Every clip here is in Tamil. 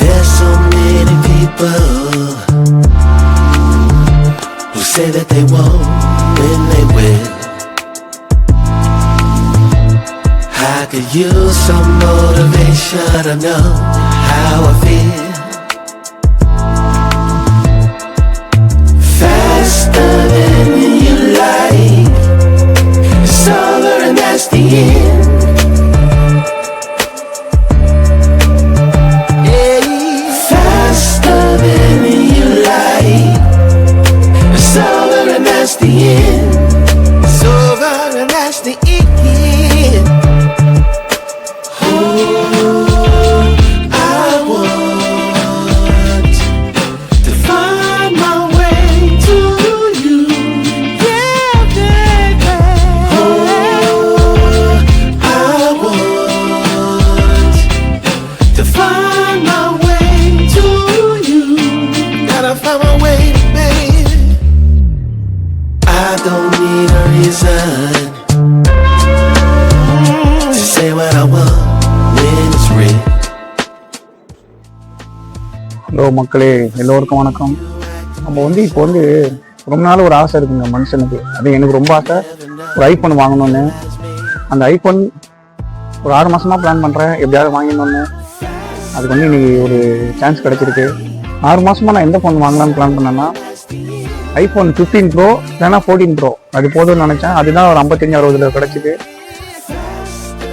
There's so many people who say that they won't when they win. I could use some motivation to know how I feel. Faster than you like, it's over and that's the end. Faster than you like, it's over and that's the end. It's over and that's the end. Hello மக்களே, எல்லோருக்கும் வணக்கம். நம்ம இப்போ ரொம்ப நாள் ஒரு ஆசை இருக்குங்க மனுஷனுக்கு. அது எனக்கு ரொம்ப ஆசை, ஒரு ஐஃபோன் வாங்கணும்னு. அந்த ஐஃபோன் ஒரு 6 மாசமா பிளான் பண்ணுறேன், எப்படியாவது வாங்கிடணும்னு. அதுக்கு இன்னைக்கு ஒரு சான்ஸ் கிடைச்சிருக்கு. 6 மாசமா நான் எந்த ஃபோன் வாங்கலாம்னு பிளான் பண்ணேன்னா ஐஃபோன் 15 ப்ரோ இல்லைன்னா 14 ப்ரோ அது போதும்னு நினச்சேன். அதுதான் ஒரு 55-60 கிடைச்சிது.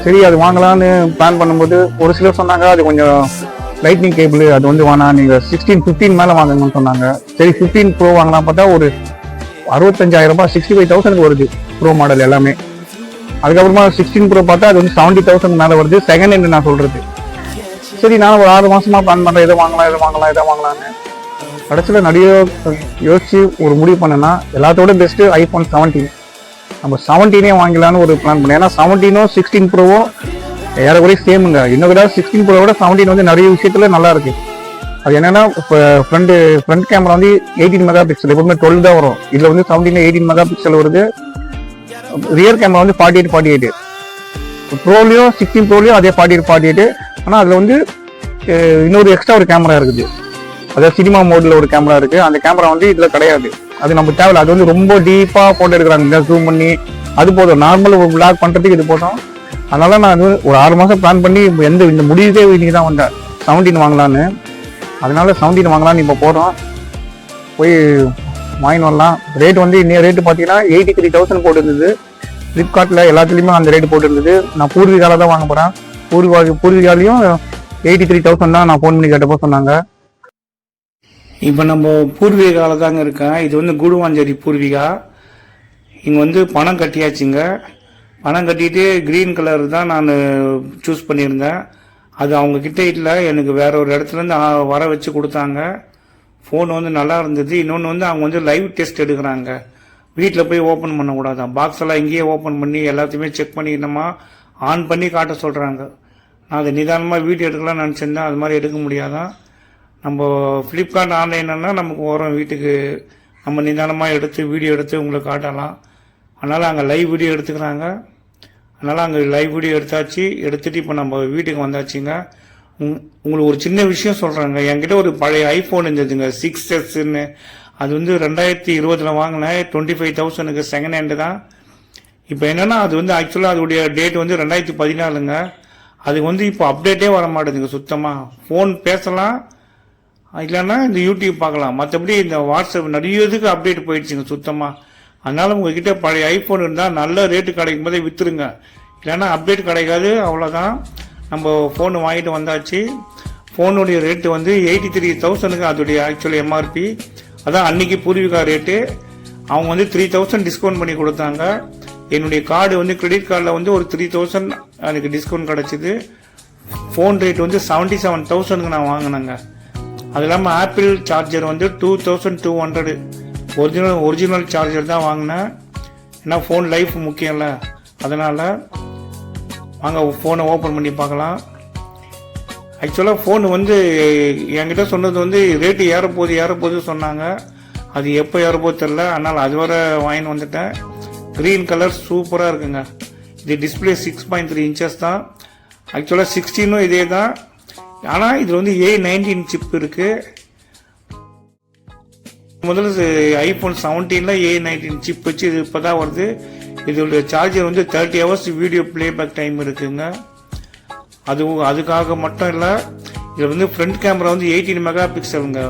சரி, அது வாங்கலான்னு பிளான் பண்ணும்போது ஒரு சிலர் சொன்னாங்க அது கொஞ்சம் லைட்னிங் கேபிள், அது வேணாம், நீங்கள் 15 மேலே வாங்கணும்னு சொன்னாங்க. சரி, 15 ப்ரோ வாங்கலாம் பார்த்தா ஒரு 65,000 ரூபாய், 65,000 வருது ப்ரோ மாடல் எல்லாமே. அதுக்கப்புறமா 16 ப்ரோ பார்த்தா அது 70,000 மேலே வருது, செகண்ட் ஹேண்ட் நான் சொல்கிறது. சரி, நான் ஒரு 6 மாசமா பிளான் பண்ணுறேன், இதை வாங்கலாம்னு. கடைசியில் நிறைய யோசிச்சு ஒரு முடிவு பண்ணேன்னா எல்லாத்தோட பெஸ்ட்டு ஐஃபோன் 17. நம்ம 17 வாங்கலான்னு ஒரு பிளான் பண்ணேன். ஏன்னா 17 16 ப்ரோவும் ஏறக்குறைய சேமுங்க. இன்னும் கூட 16 ப்ரோவோட 17 நிறைய விஷயத்துல நல்லா இருக்கு. அது என்னன்னா, இப்போ ஃப்ரண்ட் கேமரா 18 மெகா பிக்சல், எப்பவுமே 12 தான் வரும். இதுல 17 18 மெகா பிக்சல் வருது. ரியர் கேமரா 48 ப்ரோலையும் 16 ப்ரோலையும் அதே 48. ஆனால் அதுல இன்னொரு எக்ஸ்ட்ரா ஒரு கேமரா இருக்குது. அதாவது சினிமா மோட்ல ஒரு கேமரா இருக்கு. அந்த கேமரா இதுல கிடையாது. அது நம்ம தேவையில்ல. அது ரொம்ப டீப்பா போட்டோ எடுக்கிறாங்க, ஜூம் பண்ணி. அது போதும், நார்மல் ஒரு விளாக் பண்றதுக்கு இது போதும். அதனால நான் ஒரு 6 மாசம் பிளான் பண்ணி இந்த முடிவுக்கே இன்னைக்கு தான் வந்தேன் 17 வாங்கலான்னு. அதனால 17 வாங்கலான்னு இப்போ போகிறோம். போய் வாங்கின்னு வரலாம். ரேட் இன்னும் ரேட்டு பார்த்தீங்கன்னா 83,000 போட்டுருந்தது. ஃப்ளிப்கார்ட்டில் எல்லாத்துலேயுமே அந்த ரேட்டு போட்டுருந்தது. நான் பூர்வீகால தான் வாங்க போகிறேன். பூர்வீகாலையும் 83,000 தான் நான் ஃபோன் பண்ணி கேட்டப்போ சொன்னாங்க. இப்போ நம்ம பூர்வீகால தாங்க இருக்கேன். இது கூடுவாஞ்சேரி பூர்வீகா. இங்கே பணம் கட்டியாச்சுங்க. பணம் கட்டிட்டு க்ரீன் கலர் தான் நான் சூஸ் பண்ணியிருந்தேன். அது அவங்கக்கிட்ட இல்லை, எனக்கு வேற ஒரு இடத்துலேருந்து வர வச்சு கொடுத்தாங்க. ஃபோன் நல்லா இருந்தது. இன்னொன்று அவங்க லைவ் டெஸ்ட் எடுக்கிறாங்க. வீட்டில் போய் ஓப்பன் பண்ணக்கூடாதான். பாக்ஸ் எல்லாம் இங்கேயே ஓப்பன் பண்ணி எல்லாத்தையுமே செக் பண்ணிக்கணுமா, ஆன் பண்ணி காட்ட சொல்கிறாங்க. நான் அதை நிதானமாக வீடியோ எடுக்கலாம்னு நினச்சிருந்தேன். அது மாதிரி எடுக்க முடியாதான். நம்ம ஃப்ளிப்கார்ட் ஆன்லைன்னா நமக்கு வரும் வீட்டுக்கு, நம்ம நிதானமாக எடுத்து வீடியோ எடுத்து உங்களுக்கு காட்டலாம். அதனால் அங்கே லைவ் வீடியோ எடுத்துக்கிறாங்க. அதனால் அங்கே லைவ் வீடியோ எடுத்துட்டு இப்போ நம்ம வீட்டுக்கு வந்தாச்சுங்க. உங்களுக்கு ஒரு சின்ன விஷயம் சொல்கிறேங்க. என்கிட்ட ஒரு பழைய ஐஃபோன் இருந்ததுங்க, 6S. அது 2020 வாங்கினேன். 25,000 செகண்ட் ஹேண்டு தான். இப்போ என்னென்னா அது ஆக்சுவலாக அதோடைய டேட் 2014ங்க. அதுக்கு இப்போ அப்டேட்டே வர மாட்டேங்குங்க சுத்தமாக. ஃபோன் பேசலாம், இல்லைன்னா இந்த யூடியூப் பார்க்கலாம். மற்றபடி இந்த வாட்ஸ்அப் நிறைய இதுக்கு அப்டேட் போயிடுச்சுங்க சுத்தமாக. அதனால உங்ககிட்ட பழைய ஐஃபோன் இருந்தால் நல்ல ரேட்டு கிடைக்கும் போதே விற்றுருங்க, இல்லைன்னா அப்டேட் கிடைக்காது. அவ்வளோதான். நம்ம ஃபோனு வாங்கிட்டு வந்தாச்சு. ஃபோனுடைய ரேட்டு 83,000 அதோடைய ஆக்சுவலி எம்ஆர்பி. அதான் அன்னைக்கு பூர்வீகா ரேட்டு. அவங்க 3,000 டிஸ்கவுண்ட் பண்ணி கொடுத்தாங்க. என்னுடைய கார்டு கிரெடிட் கார்டில் ஒரு 3,000 எனக்கு டிஸ்கவுண்ட் கிடச்சிது. ஃபோன் ரேட் 77,000 நான் வாங்கினேங்க. அது இல்லாமல் ஆப்பிள் சார்ஜர் 2,200 ஒரிஜினல் சார்ஜர் தான் வாங்கினேன். ஏன்னா ஃபோன் லைஃப் முக்கியம்ல, அதனால் வாங்க ஃபோனை ஓப்பன் பண்ணி பார்க்கலாம். ஆக்சுவலாக ஃபோன் என்கிட்ட சொன்னது ரேட்டு ஏறப்போகுது சொன்னாங்க. அது எப்போ ஏறப்போது தெரில. அதனால் அது வரை வாங்கின்னு வந்துட்டேன். க்ரீன் கலர் சூப்பராக இருக்குங்க. இது டிஸ்பிளே 6.3 இன்ச்சஸ் தான். ஆக்சுவலாக 16 இதே தான். ஆனால் இதில் வந்து A19 சிப் இருக்குது. முதல்ல ஐஃபோன் 17ல் A19 சிப் வச்சு இது இப்போ தான் வருது. இதோடைய சார்ஜர் வந்து 30 hours வீடியோ பிளேபேக் டைம் இருக்குங்க. அதுக்காக மட்டும் இல்லை, இதில் வந்து ஃப்ரண்ட் கேமரா வந்து 18 மெகா பிக்சலுங்க,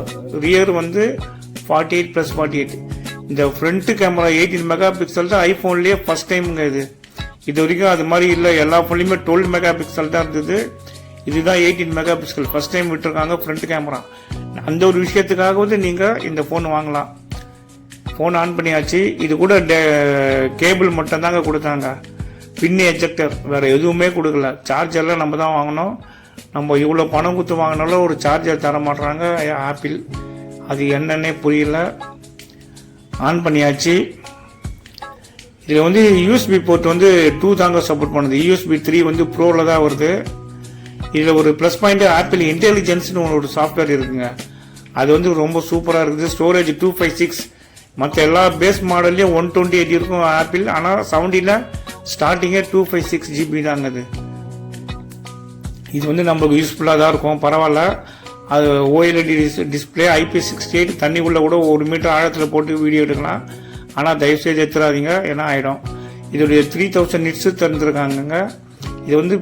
ரியர் வந்து 48+48. இந்த ஃப்ரண்ட் கேமரா 18 மெகா பிக்சல் தான் ஐஃபோன்லேயே ஃபர்ஸ்ட் டைமுங்க. இது வரைக்கும் அது மாதிரி இல்லை, எல்லா ஃபோன்லையுமே 12 மெகா பிக்சல் தான் இருந்தது. இதுதான் 18 மெகா பிக்சல் ஃபர்ஸ்ட் டைம் விட்டுருக்காங்க ஃப்ரண்ட் கேமரா. அந்த ஒரு விஷயத்துக்காக வந்து நீங்கள் இந்த ஃபோன் வாங்கலாம். ஃபோன் ஆன் பண்ணியாச்சு. இது கூட கேபிள் மட்டும் தாங்க கொடுத்தாங்க, பின் எஜெக்டர் வேறு எதுவுமே கொடுக்கல. சார்ஜர்லாம் நம்ம தான் வாங்கணும். நம்ம இவ்வளோ பணம் கொடுத்து வாங்கினாலும் ஒரு சார்ஜர் தர மாட்டுறாங்க ஆப்பிள். அது என்னன்னே புரியல. ஆன் பண்ணியாச்சு. இதில் வந்து யூஎஸ்பி போர்ட் வந்து 2 தாங்க சப்போர்ட் பண்ணுது. யூஎஸ்பி 3 வந்து ப்ரோவில் தான் வருது. இதில் ஒரு ப்ளஸ் பாயிண்ட், ஆப்பிள் இன்டெலிஜென்ஸ்னு ஒரு சாஃப்ட்வேர் இருக்குங்க. அது வந்து ரொம்ப சூப்பராக இருக்குது. ஸ்டோரேஜ் 256. மற்ற எல்லா பேஸ் மாடல்லையும் 128 இருக்கும் ஆப்பிள். ஆனால் 17ல் ஸ்டார்டிங்கே 256 GB தாங்க. இது வந்து நம்மளுக்கு யூஸ்ஃபுல்லாக தான் இருக்கும், பரவாயில்ல. அது OLED டிஸ்பிளே, IP68, தண்ணி உள்ள கூட 1 மீட்டர் ஆழத்தில் போட்டு வீடியோ எடுக்கலாம். ஆனால் தயவுசெய்து எடுத்துடாதீங்க, ஏன்னா ஆகிடும். இதோடைய 3000 நிட்ஸு தந்துருக்காங்க. இது வந்து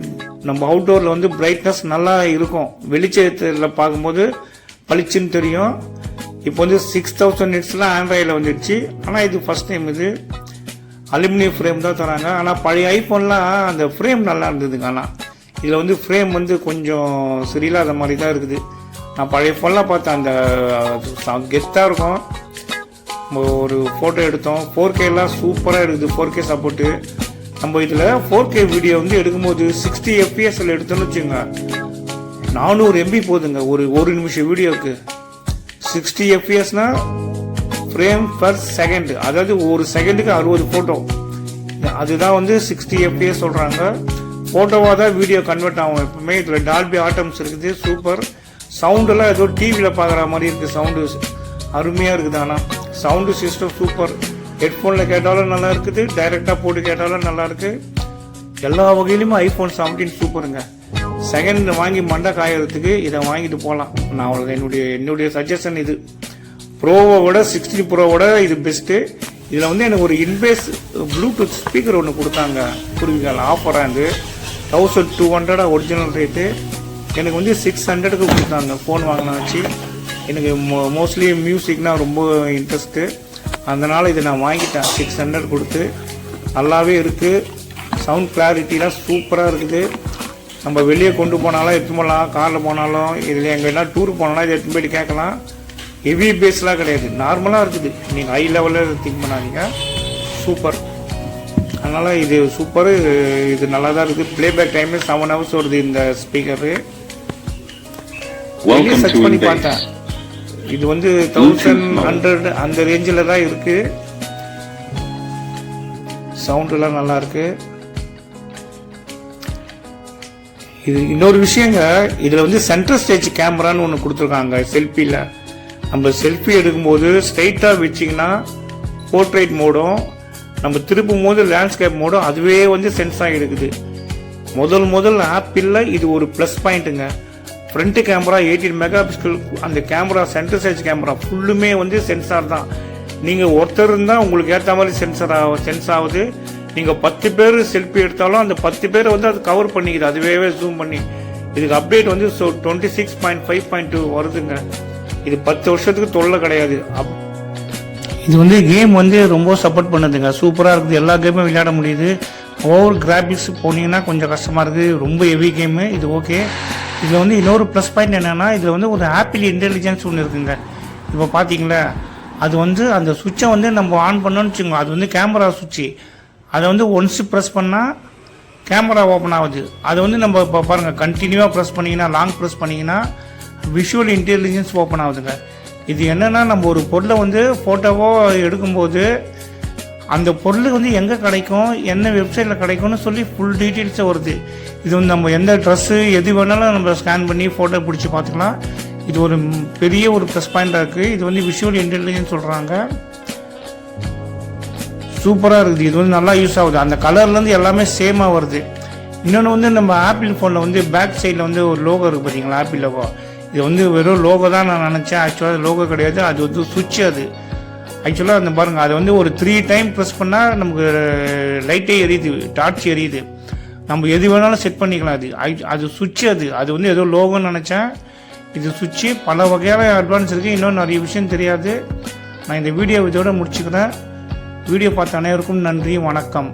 நம்ம அவுட்டோரில் வந்து பிரைட்னஸ் நல்லா இருக்கும், வெளிச்சத்தில் பார்க்கும்போது பளிச்சுன்னு தெரியும். இப்போ வந்து 6000 நிட்ஸ்லாம் ஆண்ட்ராய்டில் வந்துடுச்சு. ஆனால் இது ஃபர்ஸ்ட் டைம். இது அலுமினியம் ஃப்ரேம் தான் தராங்க. ஆனால் பழைய ஐஃபோன்லாம் அந்த ஃப்ரேம் நல்லா இருந்ததுங்க. ஆனால் இதில் வந்து ஃப்ரேம் வந்து கொஞ்சம் சரியில்லாத மாதிரி தான் இருக்குது. நான் பழைய ஃபோன்லாம் பார்த்தேன், அந்த கெத்தாக இருக்கும். ஒரு ஃபோட்டோ எடுத்தோம், 4Kலாம் சூப்பராக இருக்குது, 4K சப்போர்ட்டு. நம்ம இதில் 4K வீடியோ வந்து எடுக்கும்போது 60 fps எடுத்தோன்னு வச்சுங்க, 400 MB போதுங்க ஒரு நிமிஷம் வீடியோவுக்கு. 60 fpsனா ஃப்ரேம் பர் செகண்ட், அதாவது ஒரு செகண்டுக்கு 60 ஃபோட்டோ. அதுதான் வந்து 60 fps சொல்கிறாங்க. ஃபோட்டோவாக தான் வீடியோ கன்வெர்ட் ஆகும் எப்பவுமே. இதில் டால்பி ஆட்டம்ஸ் இருக்குது, சூப்பர். சவுண்டெல்லாம் ஏதோ டிவியில் பார்க்குற மாதிரி இருக்குது, சவுண்டு அருமையாக இருக்குது. ஆனால் சவுண்டு சிஸ்டம் சூப்பர். ஹெட்ஃபோனில் கேட்டாலும் நல்லா இருக்குது, டைரெக்டாக போட்டு கேட்டாலும் நல்லா இருக்குது. எல்லா வகையிலுமே ஐஃபோன் 17 சூப்பருங்க. செகண்ட் வாங்கி மண்டை காயறதுக்கு இதை வாங்கிட்டு போகலாம். நான் அவ்வளோ என்னுடைய சஜஷன். இது ப்ரோவை விட 16 ப்ரோவோட இது பெஸ்ட்டு. இதில் வந்து எனக்கு ஒரு இன்பேஸ் ப்ளூடூத் ஸ்பீக்கர் ஒன்று கொடுத்தாங்க பூர்விகால, ஆஃபராக இருந்து 1200 ஒரிஜினல் ரேட்டு. எனக்கு வந்து 600க்கு கொடுத்தாங்க ஃபோன் வாங்கினா வச்சு. எனக்கு மோஸ்ட்லி மியூசிக்னால் ரொம்ப இன்ட்ரெஸ்ட்டு, அதனால் இதை நான் வாங்கிட்டேன் 600 கொடுத்து. நல்லாவே இருக்குது, சவுண்ட் கிளாரிட்டிலாம் சூப்பராக இருக்குது. நம்ம வெளியே கொண்டு போனாலும் எடுத்து போகலாம், காரில் போனாலும், இதில் எங்கன்னா டூர் போனாலும் இதை எடுத்து போய்ட்டு கேட்கலாம். ஹெவி பேஸ்லாம் கிடையாது, நார்மலாக இருக்குது. நீங்கள் ஹை லெவலில் திங்க் பண்ணாதீங்க, சூப்பர். அதனால் இது சூப்பர், இது நல்லா தான் இருக்குது. பிளேபேக் டைமு 7 hours வருது இந்த ஸ்பீக்கரு. சர்ச் பண்ணி பார்த்தேன், இது வந்து 1100 அந்த ரேஞ்சில் தான் இருக்குது. சவுண்டெல்லாம் நல்லா இருக்கு. இது இன்னொரு விஷயங்க, இதில் வந்து சென்டர் ஸ்டேஜ் கேமரான்னு ஒன்று கொடுத்துருக்காங்க செல்ஃபியில். நம்ம செல்ஃபி எடுக்கும்போது ஸ்ட்ரைட்டாக வச்சிங்கன்னா போர்ட்ரேட் மோடும், நம்ம திருப்பும் போது லேண்ட்ஸ்கேப் மோடும் அதுவே வந்து சென்ஸ் ஆகி எடுக்குது. முதல் ஆப்பிளில் இது ஒரு ப்ளஸ் பாயிண்ட்டுங்க. ஃப்ரண்ட் கேமரா 18 மெகா பிக்சல், அந்த கேமரா சென்டர் ஸ்டேஜ் கேமரா ஃபுல்லுமே வந்து சென்சார் தான். நீங்கள் ஒருத்தர் இருந்தால் உங்களுக்கு ஏற்ற மாதிரி சென்ஸ் ஆகுது. நீங்கள் 10 பேர் செல்ஃபி எடுத்தாலும் அந்த 10 பேரை வந்து அது கவர் பண்ணிக்குது, அதுவே ஜூம் பண்ணி. இதுக்கு அப்டேட் வந்து 26.5.2 வருதுங்க. இது 10 வருஷத்துக்கு தொல்லை கிடையாது. இது வந்து கேம் வந்து ரொம்ப சப்போர்ட் பண்ணுதுங்க, சூப்பராக இருக்குது. எல்லா கேமும் விளையாட முடியுது. ஓவர் கிராபிக்ஸ் போனீங்கன்னா கொஞ்சம் கஷ்டமாக இருக்குது, ரொம்ப ஹெவி கேமு. இது ஓகே. இதில் வந்து இன்னொரு ப்ளஸ் பாயிண்ட் என்னென்னா, இதில் வந்து ஒரு ஆப்பிள் இன்டெலிஜென்ஸ் ஒன்று இருக்குங்க. இப்போ பார்த்தீங்களா, அது வந்து அந்த சுவிட்சை வந்து நம்ம ஆன் பண்ணோன்னு வச்சுக்கோங்க, அது வந்து கேமரா சுவிட்சு. அதை வந்து ஒன்ஸ் ப்ரெஸ் பண்ணால் கேமரா ஓப்பன் ஆகுது. அதை வந்து நம்ம இப்போ பாருங்கள், கண்டினியூவாக ப்ரெஸ் பண்ணிங்கன்னா, லாங் ப்ரெஸ் பண்ணிங்கன்னா விஷுவல் இன்டெலிஜென்ஸ் ஓப்பன் ஆகுதுங்க. இது என்னென்னா, நம்ம ஒரு பொருளை வந்து ஃபோட்டோவோ எடுக்கும்போது அந்த பொருள் வந்து எங்கே கிடைக்கும், என்ன வெப்சைட்டில் கிடைக்கும்னு சொல்லி ஃபுல் டீட்டெயில்ஸாக வருது. இது வந்து நம்ம எந்த ட்ரெஸ்ஸு எது வேணாலும் நம்ம ஸ்கேன் பண்ணி ஃபோட்டோ பிடிச்சி பார்த்துக்கலாம். இது ஒரு பெரிய ஒரு ப்ளஸ் பாயிண்டாக இருக்குது. இது வந்து விஷுவல் இன்டெலிஜென்ஸ் சொல்கிறாங்க, சூப்பராக இருக்குது. இது வந்து நல்லா யூஸ் ஆகுது. அந்த கலர்லேருந்து எல்லாமே சேமாக வருது. இன்னொன்று வந்து நம்ம ஆப்பிள் ஃபோனில் வந்து பேக் சைடில் வந்து ஒரு லோகோ இருக்குது பார்த்தீங்களா, ஆப்பிள் லோகோ. இது வந்து வெறும் லோகோ தான் நான் நினச்சேன். ஆக்சுவலாக லோகோ கிடையாது, அது வந்து சுவிட்ச். அது ஆக்சுவலாக அந்த பாருங்கள், அது வந்து ஒரு 3 டைம் ப்ரெஸ் பண்ணால் நமக்கு லைட்டே எரியுது, டார்ச் எரியுது. நம்ம எது வேணாலும் செட் பண்ணிக்கலாம். அது சுவிட்ச். அது வந்து ஏதோ லோகோன்னு நினச்சேன். இது சுவிட்சு. பல வகையான அட்வான்ஸ் இருக்குது. இன்னும் நிறைய விஷயம் தெரியாது. நான் இந்த வீடியோ இதோட முடிச்சுக்கிறேன். வீடியோ பார்த்த அனைவருக்கும் நன்றி, வணக்கம்.